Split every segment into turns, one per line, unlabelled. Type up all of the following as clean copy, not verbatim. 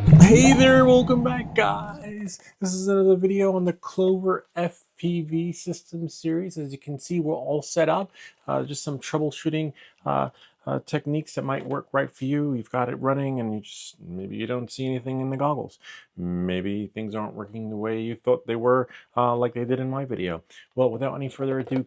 Hey there, welcome back guys. This is another video on the Clover FPV System series. As you can see, we're all set up. Just some troubleshooting techniques that might work right for you. You've got it running and maybe you don't see anything in the goggles. Maybe things aren't working the way you thought they were, like they did in my video. Well, without any further ado,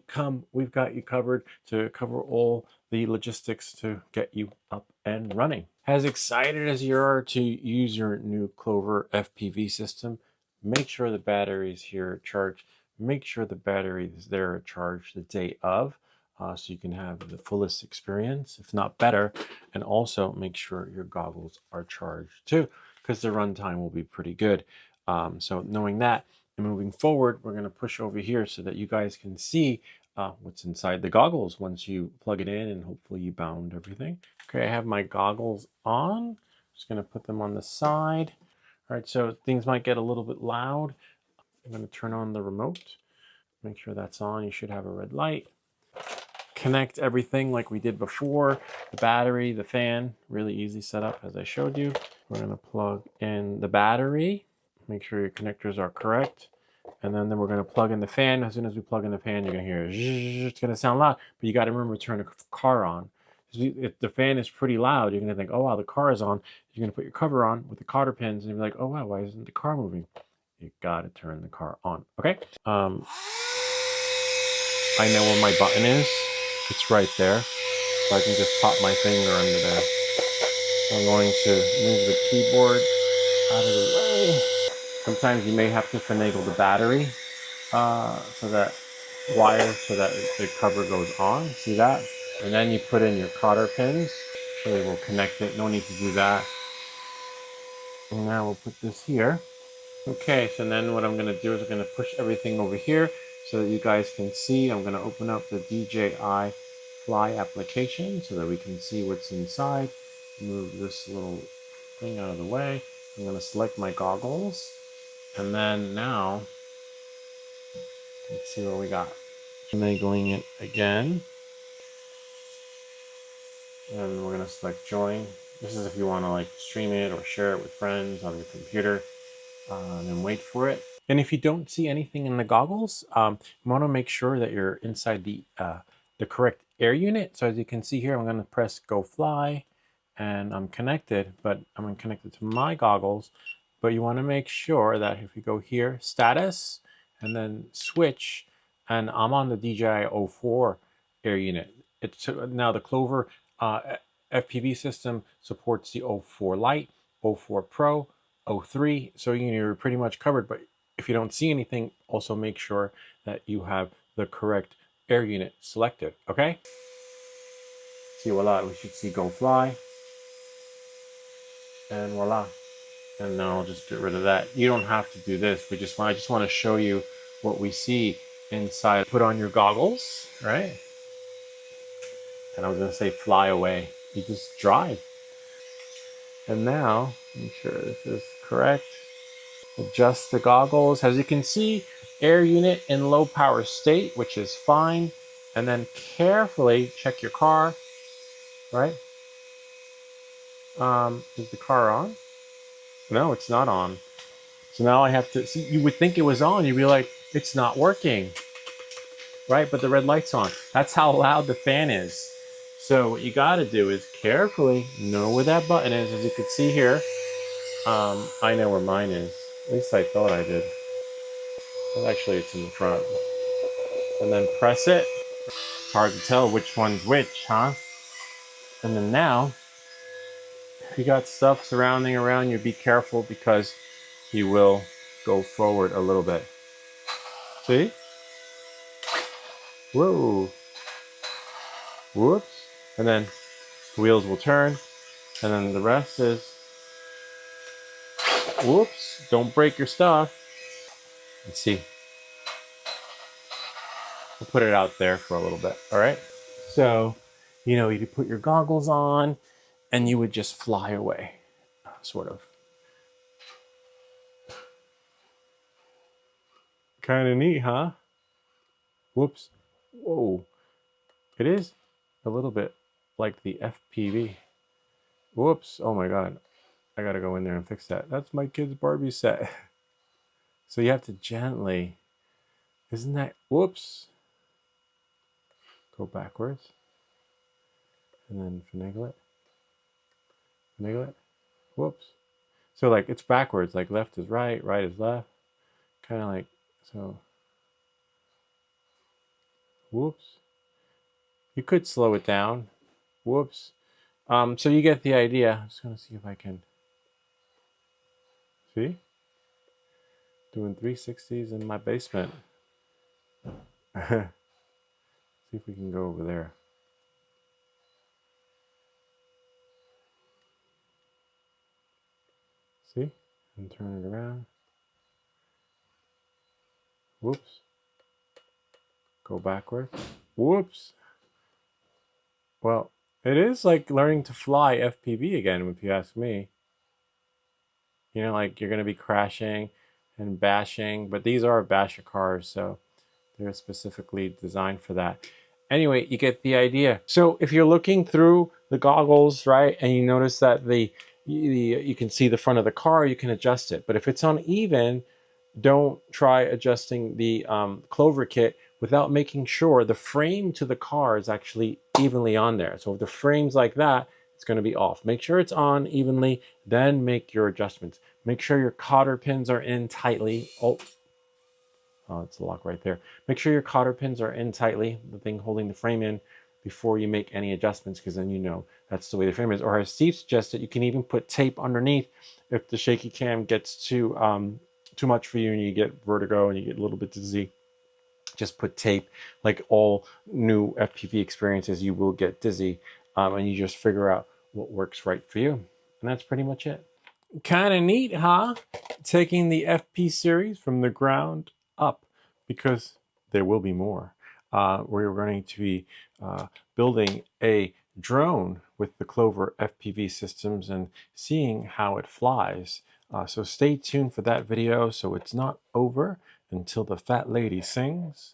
we've got you covered to cover all the logistics to get you up and running. As excited as you are to use your new Clover FPV system, make sure the battery is here charged. Make sure the battery is there charged the day of, so you can have the fullest experience, if not better. And also make sure your goggles are charged too, because the runtime will be pretty good. So knowing that, and moving forward, we're going to push over here so that you guys can see what's inside the goggles once you plug it in, and hopefully you bound everything. Okay, I have my goggles on. Just going to put them on the side. All right, so things might get a little bit loud. I'm going to turn on the remote. Make sure that's on. You should have a red light. Connect everything like we did before. The battery, the fan, really easy setup as I showed you. We're going to plug in the battery. Make sure your connectors are correct. And then we're going to plug in the fan. As soon as we plug in the fan, you're going to hear zzz. It's going to sound loud, but you got to remember to turn the car on. If the fan is pretty loud, you're going to think, oh wow, the car is on. You're going to put your cover on with the cotter pins, and you're like, oh wow, why isn't the car moving? You got to turn the car on. Okay. I know where my button is. It's right there, so I can just pop my finger under there. I'm going to move the keyboard out of the way. Sometimes you may have to finagle the battery so that the cover goes on. See that? And then you put in your cotter pins, so they will connect it. No need to do that. And now we'll put this here. Okay, so then what I'm going to do is I'm going to push everything over here so that you guys can see. I'm going to open up the DJI Fly application so that we can see what's inside. Move this little thing out of the way. I'm going to select my goggles. And then now, let's see what we got. Finagling it again. And we're going to select join. This is if you want to like stream it or share it with friends on your computer, and then wait for it. And if you don't see anything in the goggles, you want to make sure that you're inside the correct air unit. So as you can see here, I'm going to press go fly and I'm connected, but I'm connected to my goggles. But you want to make sure that if you go here, status, and then switch, and I'm on the DJI 04 air unit. It's now the Clover FPV system supports the 04 Lite, 04 Pro, 03, so you're pretty much covered. But if you don't see anything, also make sure that you have the correct air unit selected. Okay, see, voila, we should see go fly, and voila. And now I'll just get rid of that. You don't have to do this. I just want to show you what we see inside. Put on your goggles, right? And I was going to say fly away. You just drive. And now, make sure this is correct. Adjust the goggles. As you can see, air unit in low power state, which is fine. And then carefully check your car, right? Is the car on? No, it's not on. So now I have to see, you would think it was on. You'd be like, it's not working, right? But the red light's on. That's how loud the fan is. So what you got to do is carefully know where that button is. As you can see here, I know where mine is. At least I thought I did. Well, actually, it's in the front. And then press it. It's hard to tell which one's which, huh? And then now, if you got stuff surrounding around you, be careful because you will go forward a little bit. See? Whoa. Whoops. And then the wheels will turn. And then the rest is, whoops, don't break your stuff. Let's see. We'll put it out there for a little bit, all right? So, you could put your goggles on and you would just fly away, sort of. Kind of neat, huh? Whoops. Whoa. It is a little bit like the FPV. Whoops. Oh my God. I gotta go in there and fix that. That's my kid's Barbie set. So you have to gently, isn't that, whoops. Go backwards. And then finagle it. Finagle it. Whoops. So like it's backwards, like left is right, right is left. Kind of like, so. Whoops. You could slow it down. Whoops. So you get the idea. I'm just gonna see if I can. See? Doing 360s in my basement. See if we can go over there. See? And turn it around. Whoops. Go backward. Whoops. Well, it is like learning to fly FPV again, if you ask me. You know, like you're going to be crashing and bashing, but these are basher cars, so they're specifically designed for that. Anyway, you get the idea. So if you're looking through the goggles, right, and you notice that you can see the front of the car, you can adjust it. But if it's uneven, don't try adjusting the clover kit without making sure the frame to the car is actually evenly on there. So if the frame's like that, it's going to be off. Make sure it's on evenly, then make your adjustments. Make sure your cotter pins are in tightly. Oh, it's a lock right there. Make sure your cotter pins are in tightly, the thing holding the frame in, before you make any adjustments, because then you know that's the way the frame is. Or as Steve suggested, you can even put tape underneath if the shaky cam gets too much for you and you get vertigo and you get a little bit dizzy. Just put tape. Like all new FPV experiences, you will get dizzy, and you just figure out what works right for you. And that's pretty much it. Kind of neat, huh? Taking the FP series from the ground up, because there will be more. We're going to be building a drone with the Clover FPV systems and seeing how it flies. So stay tuned for that video, so it's not over until the fat lady sings.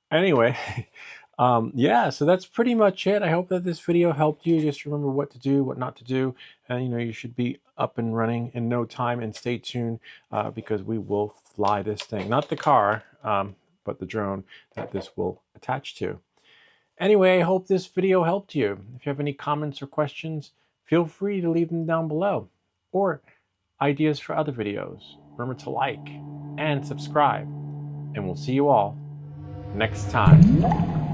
Anyway, yeah, so that's pretty much it. I hope that this video helped you. Just remember what to do, what not to do. And, you know, you should be up and running in no time. And stay tuned because we will fly this thing. Not the car, but the drone that this will attach to. Anyway, I hope this video helped you. If you have any comments or questions, feel free to leave them down below. Or ideas for other videos. Remember to like and subscribe. And we'll see you all next time.